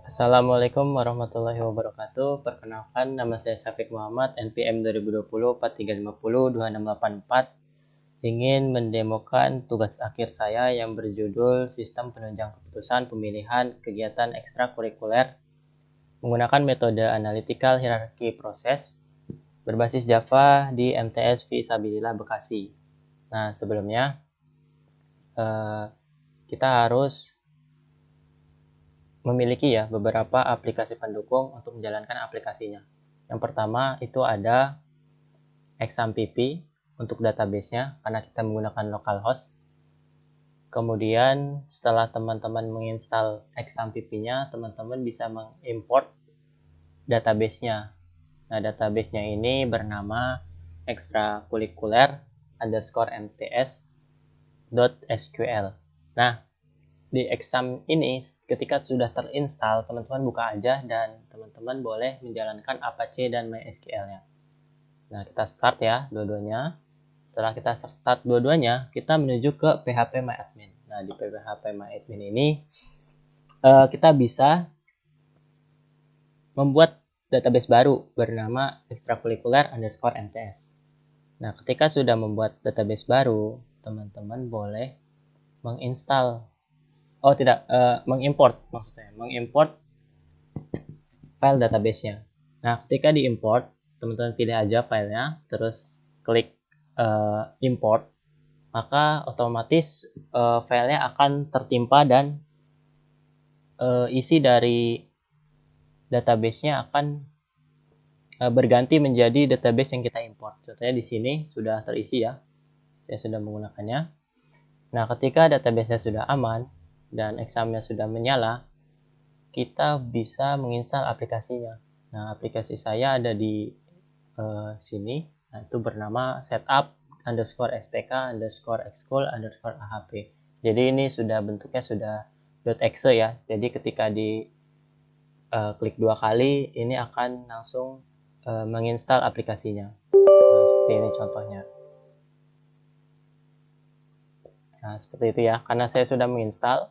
Assalamualaikum warahmatullahi wabarakatuh. Perkenalkan, nama saya Syafiq Muhammad, NPM 2020 4350 2684. Ingin mendemokan tugas akhir saya yang berjudul Sistem Penunjang Keputusan Pemilihan Kegiatan Ekstrakurikuler menggunakan metode analytical hierarchy proses berbasis Java di MTS Visabilillah Bekasi. Nah, sebelumnya kita harus memiliki ya beberapa aplikasi pendukung untuk menjalankan aplikasinya. Yang pertama itu ada XAMPP untuk database-nya karena kita menggunakan localhost. Kemudian setelah teman-teman menginstal XAMPP-nya, teman-teman bisa mengimport database-nya. Nah, database-nya ini bernama extracurricular_mts.sql. Nah, di exam ini ketika sudah terinstall, teman-teman buka aja dan teman-teman boleh menjalankan Apache dan MySQL-nya. Nah, kita start ya dua-duanya. Setelah kita start dua-duanya, kita menuju ke phpMyAdmin. Nah, di phpMyAdmin ini kita bisa membuat database baru bernama extracurricular_mts. Nah, ketika sudah membuat database baru, teman-teman boleh mengimport file database-nya. Nah, ketika diimport, teman-teman pilih aja filenya, terus klik import, maka otomatis filenya akan tertimpa dan isi dari database-nya akan berganti menjadi database yang kita import. Contohnya di sini sudah terisi ya, saya sudah menggunakannya. Nah, ketika database-nya sudah aman dan examnya sudah menyala, kita bisa menginstal aplikasinya. Nah, aplikasi saya ada di sini. Nah, itu bernama setup_spk_excol_ahp. Jadi ini sudah bentuknya sudah .exe ya. Jadi ketika di klik 2 kali, ini akan langsung menginstal aplikasinya. Nah, seperti ini contohnya. Nah, seperti itu ya. Karena saya sudah menginstal,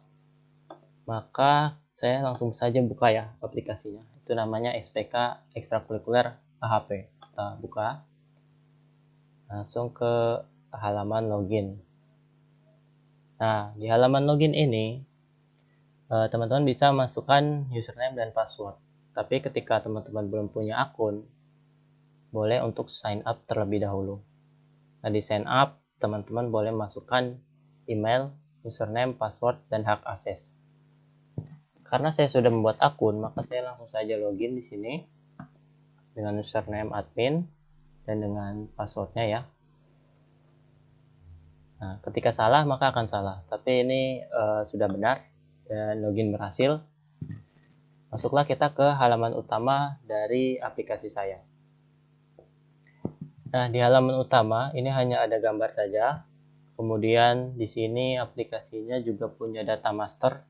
maka saya langsung saja buka ya aplikasinya. Itu namanya SPK Extracurricular AHP. Kita buka. Langsung ke halaman login. Nah, di halaman login ini, teman-teman bisa masukkan username dan password. Tapi ketika teman-teman belum punya akun, boleh untuk sign up terlebih dahulu. Nah, di sign up, teman-teman boleh masukkan email, username, password, dan hak akses. Karena saya sudah membuat akun, maka saya langsung saja login di sini dengan username admin dan dengan passwordnya ya. Nah, ketika salah maka akan salah. Tapi ini sudah benar dan login berhasil. Masuklah kita ke halaman utama dari aplikasi saya. Nah, di halaman utama ini hanya ada gambar saja. Kemudian di sini aplikasinya juga punya data master.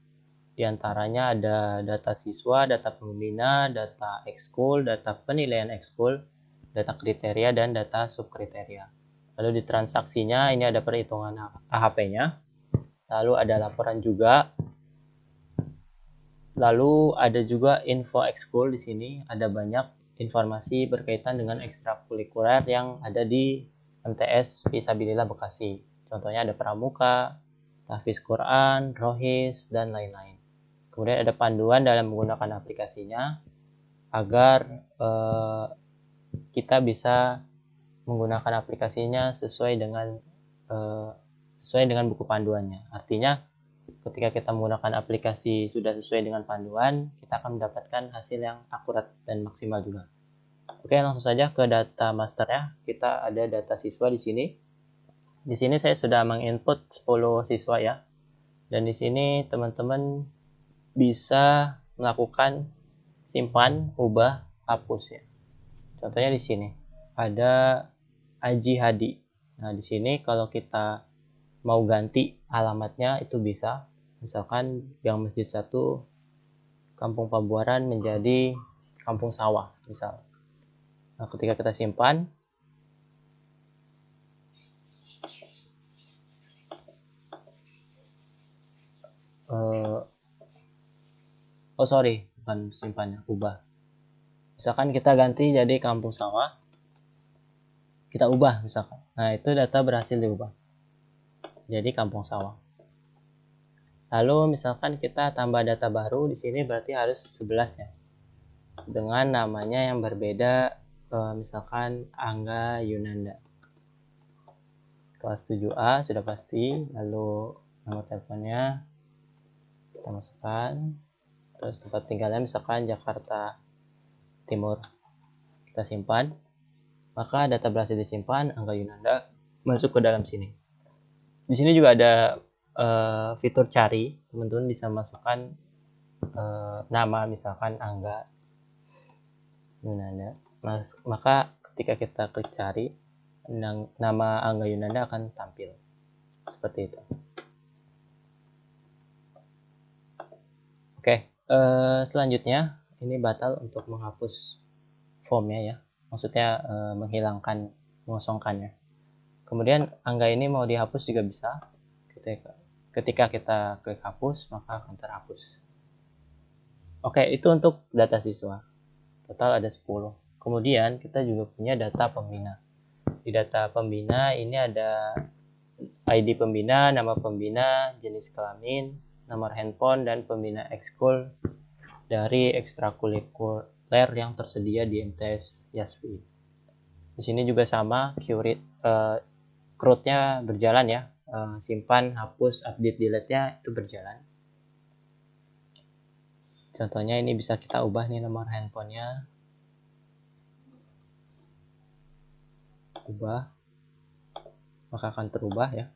Di antaranya ada data siswa, data pembina, data ekskul, data penilaian ekskul, data kriteria, dan data subkriteria. Lalu di transaksinya ini ada perhitungan AHP-nya. Lalu ada laporan juga. Lalu ada juga info ekskul di sini. Ada banyak informasi berkaitan dengan ekstrakurikuler yang ada di MTS Visabilillah Bekasi. Contohnya ada pramuka, tahfiz Quran, rohis, dan lain-lain. Kemudian ada panduan dalam menggunakan aplikasinya agar kita bisa menggunakan aplikasinya sesuai dengan buku panduannya. Artinya ketika kita menggunakan aplikasi sudah sesuai dengan panduan, kita akan mendapatkan hasil yang akurat dan maksimal juga. Oke, langsung saja ke data master ya. Kita ada data siswa di sini. Di sini saya sudah menginput 10 siswa ya. Dan di sini teman-teman bisa melakukan simpan, ubah, hapus ya. Contohnya di sini ada Aji Hadi. Nah, di sini kalau kita mau ganti alamatnya itu bisa. Misalkan yang Masjid 1 Kampung Pabuaran menjadi Kampung Sawah misal. Nah, ketika kita simpan, bukan simpannya, ubah. Misalkan kita ganti jadi kampung sawah, kita ubah misalkan. Nah, itu data berhasil diubah jadi kampung sawah. Lalu misalkan kita tambah data baru, di sini berarti harus 11 ya. Dengan namanya yang berbeda, misalkan Angga Yunanda. Kelas 7A sudah pasti, lalu nomor teleponnya kita masukkan, terus tempat tinggalnya misalkan Jakarta Timur. Kita simpan, maka data berhasil disimpan, Angga Yunanda masuk ke dalam sini. Di sini juga ada fitur cari, teman-teman bisa masukkan nama misalkan Angga Yunanda. Maka ketika kita klik cari, nama Angga Yunanda akan tampil seperti itu. Oke, selanjutnya ini batal untuk menghapus formnya ya, maksudnya menghilangkan, mengosongkannya. Kemudian Angga ini mau dihapus juga bisa. Ketika kita klik hapus, maka akan terhapus. Oke, itu untuk data siswa. Total ada 10. Kemudian kita juga punya data pembina. Di data pembina ini ada ID pembina, nama pembina, jenis kelamin, nomor handphone, dan pembina ekskul dari ekstrakurikuler yang tersedia di MTS YASPI. Di sini juga sama, CRUD-nya berjalan ya, simpan, hapus, update, delete-nya itu berjalan. Contohnya ini bisa kita ubah nih nomor handphonenya, ubah, maka akan terubah ya.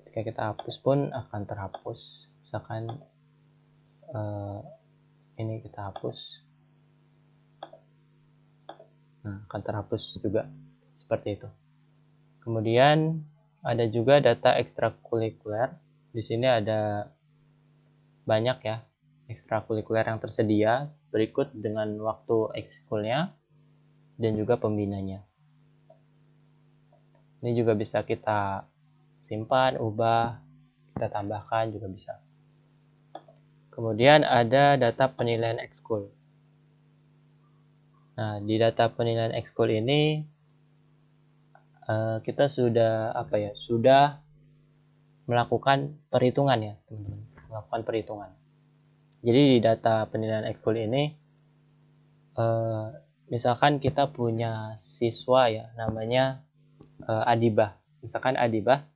Ketika kita hapus pun akan terhapus. Misalkan ini kita hapus, nah akan terhapus juga seperti itu. Kemudian ada juga data ekstrakurikuler. Di sini ada banyak ya ekstrakurikuler yang tersedia, berikut dengan waktu ekskulnya dan juga pembinanya. Ini juga bisa kita simpan, ubah, kita tambahkan juga bisa. Kemudian ada data penilaian ekskul. Nah, di data penilaian ekskul ini kita sudah sudah melakukan perhitungan ya, teman-teman. Melakukan perhitungan. Jadi di data penilaian ekskul ini misalkan kita punya siswa ya, namanya Adibah. Misalkan Adibah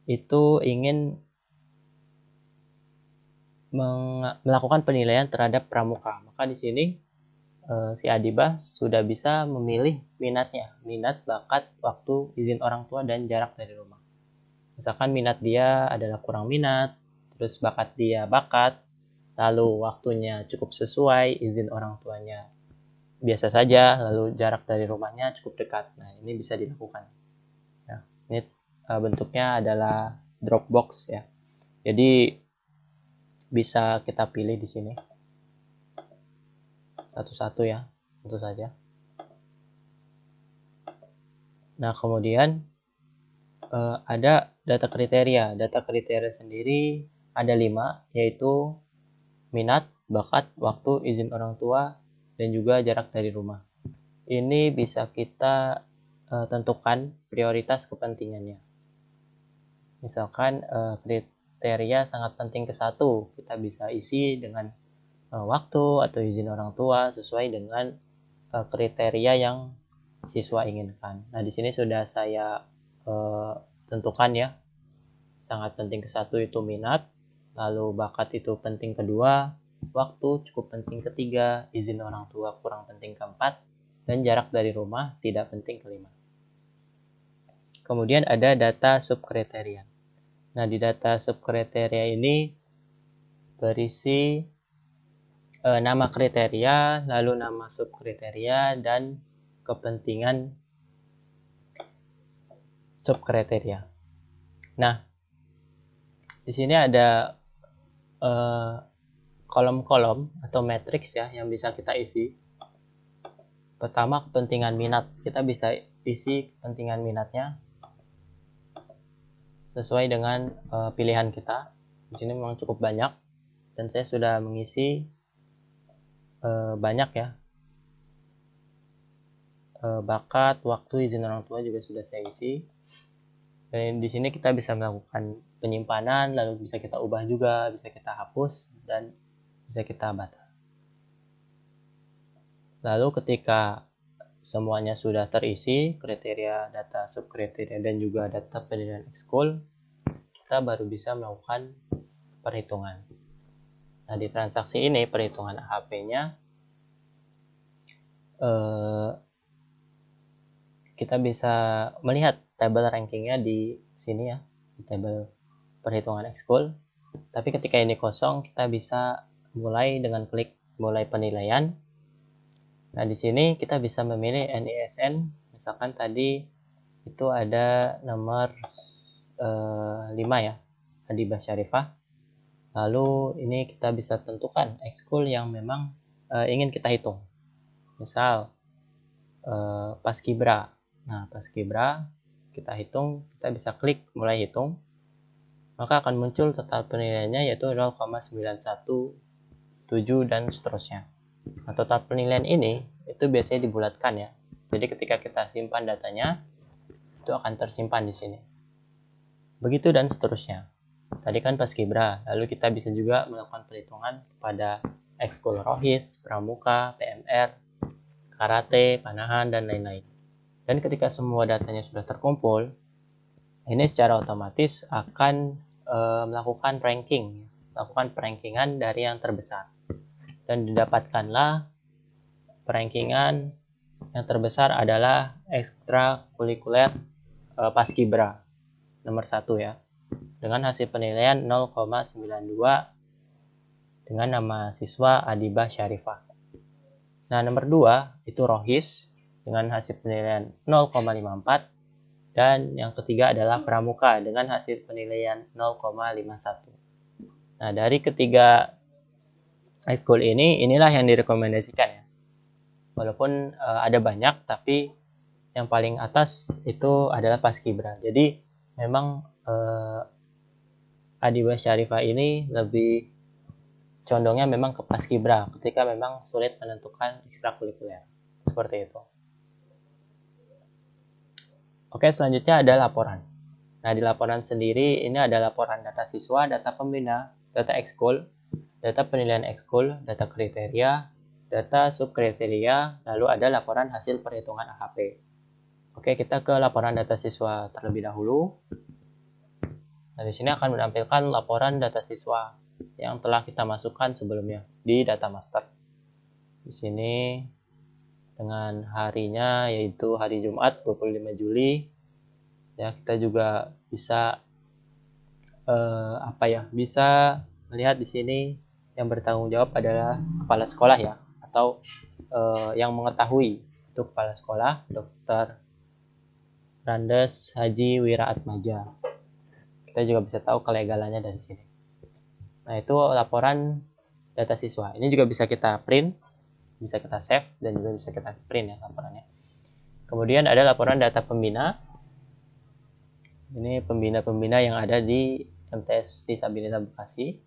itu ingin melakukan penilaian terhadap pramuka, maka di sini si Adibah sudah bisa memilih minatnya, minat, bakat, waktu, izin orang tua, dan jarak dari rumah. Misalkan minat dia adalah kurang minat, terus bakat dia bakat, lalu waktunya cukup sesuai, izin orang tuanya biasa saja, lalu jarak dari rumahnya cukup dekat. Nah, ini bisa dilakukan. Nah, ini bentuknya adalah Dropbox ya. Jadi bisa kita pilih di sini satu-satu ya, tentu saja. Nah, kemudian ada data kriteria. Data kriteria sendiri ada 5, yaitu minat, bakat, waktu, izin orang tua, dan juga jarak dari rumah. Ini bisa kita tentukan prioritas kepentingannya. Misalkan kriteria sangat penting ke 1, kita bisa isi dengan waktu atau izin orang tua sesuai dengan kriteria yang siswa inginkan. Nah, di sini sudah saya tentukan ya. Sangat penting ke 1 itu minat, lalu bakat itu penting kedua, waktu cukup penting ketiga, izin orang tua kurang penting keempat, dan jarak dari rumah tidak penting kelima. Kemudian ada data subkriteria. Nah, di data subkriteria ini berisi nama kriteria, lalu nama subkriteria, dan kepentingan subkriteria. Nah, di sini ada kolom-kolom atau matriks ya yang bisa kita isi. Pertama, kepentingan minat. Kita bisa isi kepentingan minatnya sesuai dengan pilihan kita. Di sini memang cukup banyak dan saya sudah mengisi banyak ya. Bakat, waktu, izin orang tua juga sudah saya isi. Dan di sini kita bisa melakukan penyimpanan, lalu bisa kita ubah juga, bisa kita hapus, dan bisa kita batal. Lalu ketika semuanya sudah terisi, kriteria, data subkriteria, dan juga data penilaian ekskul, kita baru bisa melakukan perhitungan. Nah, di transaksi ini perhitungan AHP-nya kita bisa melihat tabel rankingnya di sini ya, di tabel perhitungan ekskul. Tapi ketika ini kosong, kita bisa mulai dengan klik mulai penilaian. Nah, di sini kita bisa memilih NISN. Misalkan tadi itu ada nomor 5 ya, Adibah Syarifah. Lalu ini kita bisa tentukan ekskul yang memang ingin kita hitung. Misal Paskibra. Nah, Paskibra kita hitung, kita bisa klik mulai hitung. Maka akan muncul total penilaiannya yaitu 0,9177 dan seterusnya. Nah, total penilaian ini itu biasanya dibulatkan ya. Jadi ketika kita simpan datanya, itu akan tersimpan di sini. Begitu dan seterusnya. Tadi kan Paskibra, lalu kita bisa juga melakukan perhitungan kepada ekskul Rohis, Pramuka, PMR, Karate, Panahan, dan lain-lain. Dan ketika semua datanya sudah terkumpul, ini secara otomatis akan melakukan rankingan dari yang terbesar. Dan didapatkanlah rankingan yang terbesar adalah ekstrakurikuler Paskibra nomor 1 ya, dengan hasil penilaian 0,92 dengan nama siswa Adibah Syarifah. Nah, nomor 2 itu Rohis dengan hasil penilaian 0,54 dan yang ketiga adalah Pramuka dengan hasil penilaian 0,51. Nah, dari ketiga ekskul ini, inilah yang direkomendasikan ya. Walaupun ada banyak, tapi yang paling atas itu adalah Paskibra. Jadi memang Adibah Syarifah ini lebih condongnya memang ke Paskibra ketika memang sulit menentukan ekstrakurikuler. Seperti itu. Oke, selanjutnya ada laporan. Nah, di laporan sendiri ini ada laporan data siswa, data pembina, data ekskul, data penilaian ekskul, data kriteria, data subkriteria, lalu ada laporan hasil perhitungan AHP. Oke, kita ke laporan data siswa terlebih dahulu. Nah, di sini akan menampilkan laporan data siswa yang telah kita masukkan sebelumnya di data master. Di sini dengan harinya yaitu hari Jumat 25 Juli. Ya, kita juga bisa bisa melihat di sini yang bertanggung jawab adalah kepala sekolah ya, atau yang mengetahui itu kepala sekolah Dr. Randes Haji Wiraatmaja. Kita juga bisa tahu kelegalannya dari sini. Nah, itu laporan data siswa. Ini juga bisa kita print, bisa kita save, dan juga bisa kita print ya laporannya. Kemudian ada laporan data pembina. Ini pembina-pembina yang ada di MTS Visabilitas Bekasi.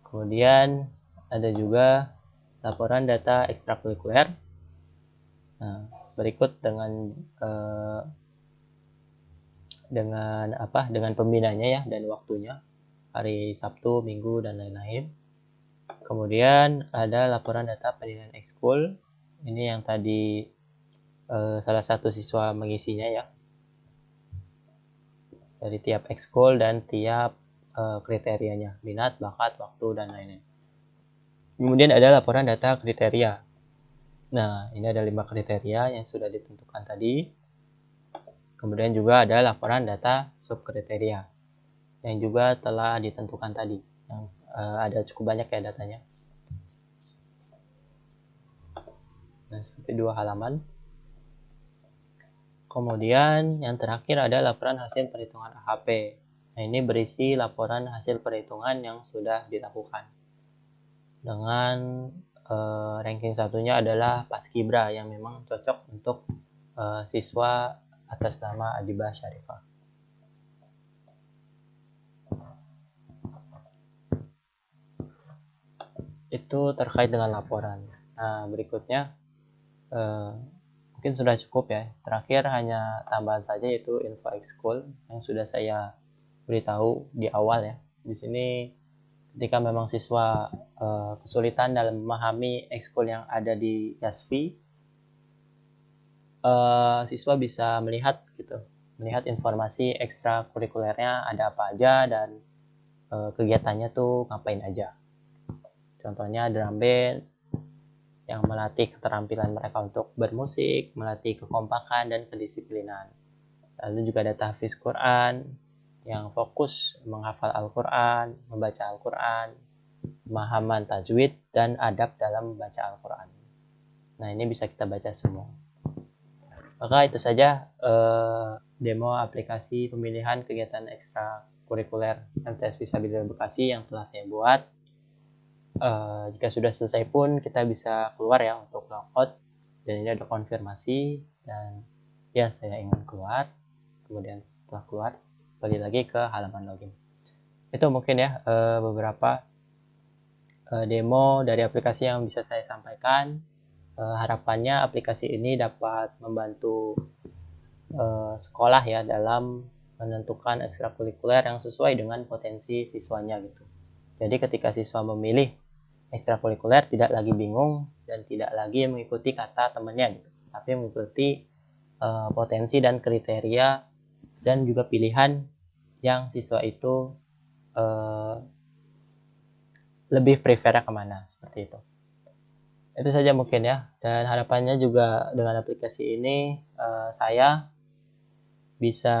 Kemudian ada juga laporan data ekstrakurikuler. Nah, berikut dengan pembinanya ya dan waktunya, hari Sabtu, Minggu, dan lain-lain. Kemudian ada laporan data penilaian ekskul. Ini yang tadi salah satu siswa mengisinya ya, dari tiap ekskul dan tiap kriterianya, minat, bakat, waktu, dan lain-lain. Kemudian ada laporan data kriteria. Nah, ini ada 5 kriteria yang sudah ditentukan tadi. Kemudian juga ada laporan data subkriteria yang juga telah ditentukan tadi, yang ada cukup banyak ya datanya. Nah, sampai 2 halaman. Kemudian yang terakhir ada laporan hasil perhitungan AHP. Nah, ini berisi laporan hasil perhitungan yang sudah dilakukan. Dengan ranking satunya adalah Paskibra yang memang cocok untuk siswa atas nama Adibah Syarifah. itu terkait dengan laporan. Nah, berikutnya mungkin sudah cukup ya. Terakhir hanya tambahan saja, yaitu info ekskul yang sudah saya beritahu di awal ya. Di sini ketika memang siswa kesulitan dalam memahami ekskul yang ada di YASVI, siswa bisa melihat informasi ekstrakurikulernya ada apa aja dan kegiatannya tuh ngapain aja. Contohnya drum band yang melatih keterampilan mereka untuk bermusik, melatih kekompakan dan kedisiplinan. Lalu juga ada tahfiz Quran yang fokus menghafal Al-Quran, membaca Al-Quran, pemahaman tajwid, dan adab dalam membaca Al-Quran. Nah, ini bisa kita baca semua. Maka itu saja demo aplikasi pemilihan kegiatan ekstrakurikuler MTS Visabilitas Bekasi yang telah saya buat. Jika sudah selesai pun kita bisa keluar ya untuk logout, dan ini ada konfirmasi, dan ya saya ingin keluar, kemudian setelah keluar balik lagi ke halaman login. Itu mungkin ya beberapa demo dari aplikasi yang bisa saya sampaikan. Harapannya aplikasi ini dapat membantu sekolah ya dalam menentukan ekstrakurikuler yang sesuai dengan potensi siswanya gitu. Jadi ketika siswa memilih ekstrakurikuler tidak lagi bingung dan tidak lagi mengikuti kata temannya gitu, tapi mengikuti potensi dan kriteria dan juga pilihan yang siswa itu lebih prefer kemana, seperti itu. Itu saja mungkin ya, dan harapannya juga dengan aplikasi ini saya bisa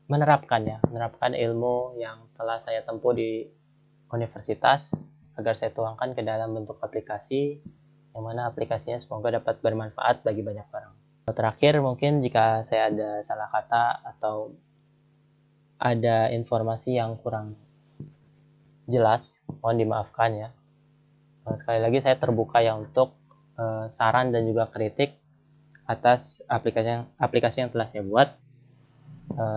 menerapkan ilmu yang telah saya tempuh di universitas agar saya tuangkan ke dalam bentuk aplikasi, yang mana aplikasinya semoga dapat bermanfaat bagi banyak orang. Terakhir, mungkin jika saya ada salah kata atau ada informasi yang kurang jelas, mohon dimaafkan ya. Sekali lagi saya terbuka ya untuk saran dan juga kritik atas aplikasi yang telah saya buat.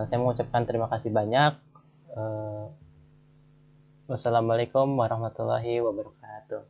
Saya mengucapkan terima kasih banyak. Wassalamualaikum warahmatullahi wabarakatuh.